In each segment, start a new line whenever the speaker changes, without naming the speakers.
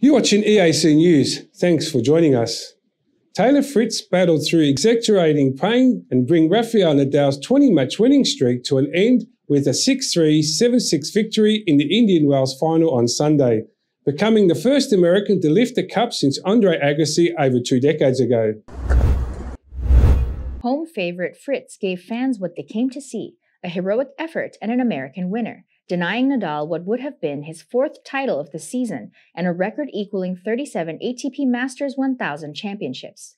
You're watching EAC News. Thanks for joining us. Taylor Fritz battled through excruciating pain and bring Rafael Nadal's 20-match winning streak to an end with a 6-3, 7-6 victory in the Indian Wells final on Sunday, becoming the first American to lift the cup since Andre Agassi over 2 decades ago.
Home favourite Fritz gave fans what they came to see, a heroic effort and an American winner, denying Nadal what would have been his 4th title of the season and a record-equaling 37 ATP Masters 1000 championships.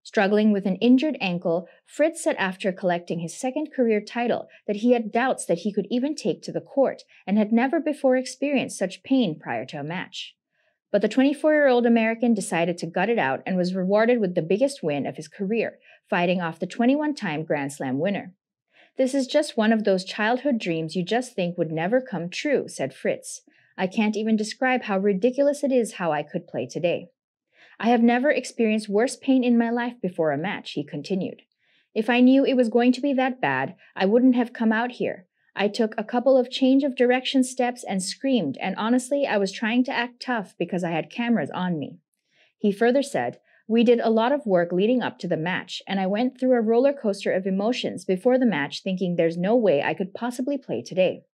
Struggling with an injured ankle, Fritz said after collecting his 2nd career title that he had doubts that he could even take to the court and had never before experienced such pain prior to a match. But the 24-year-old American decided to gut it out and was rewarded with the biggest win of his career, fighting off the 21-time Grand Slam winner. "This is just one of those childhood dreams you just think would never come true," said Fritz. "I can't even describe how ridiculous it is how I could play today. I have never experienced worse pain in my life before a match," he continued. "If I knew it was going to be that bad, I wouldn't have come out here. I took a couple of change of direction steps and screamed, and honestly, I was trying to act tough because I had cameras on me." He further said, "We did a lot of work leading up to the match, and I went through a roller coaster of emotions before the match thinking there's no way I could possibly play today."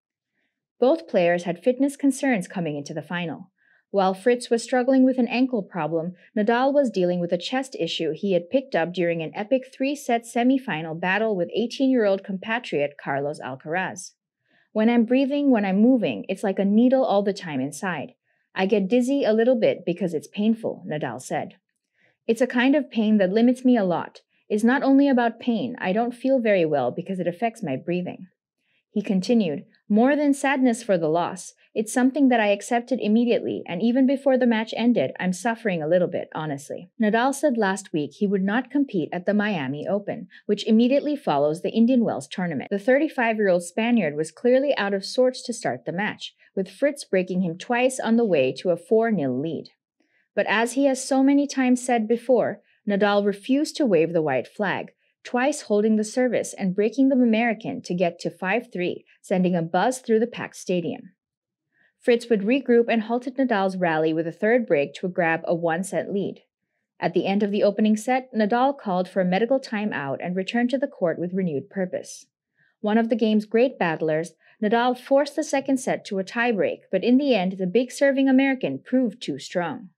Both players had fitness concerns coming into the final. While Fritz was struggling with an ankle problem, Nadal was dealing with a chest issue he had picked up during an epic 3-set semifinal battle with 18-year-old compatriot Carlos Alcaraz. "When I'm breathing, when I'm moving, it's like a needle all the time inside. I get dizzy a little bit because it's painful," Nadal said. "It's a kind of pain that limits me a lot. It's not only about pain, I don't feel very well because it affects my breathing." He continued, "More than sadness for the loss, it's something that I accepted immediately, and even before the match ended, I'm suffering a little bit, honestly." Nadal said last week he would not compete at the Miami Open, which immediately follows the Indian Wells tournament. The 35-year-old Spaniard was clearly out of sorts to start the match, with Fritz breaking him twice on the way to a 4-0 lead. But as he has so many times said before, Nadal refused to wave the white flag, twice holding the service and breaking the American to get to 5-3, sending a buzz through the packed stadium. Fritz would regroup and halted Nadal's rally with a 3rd break to grab a 1-set lead. At the end of the opening set, Nadal called for a medical timeout and returned to the court with renewed purpose. One of the game's great battlers, Nadal forced the 2nd set to a tiebreak, but in the end, the big serving American proved too strong.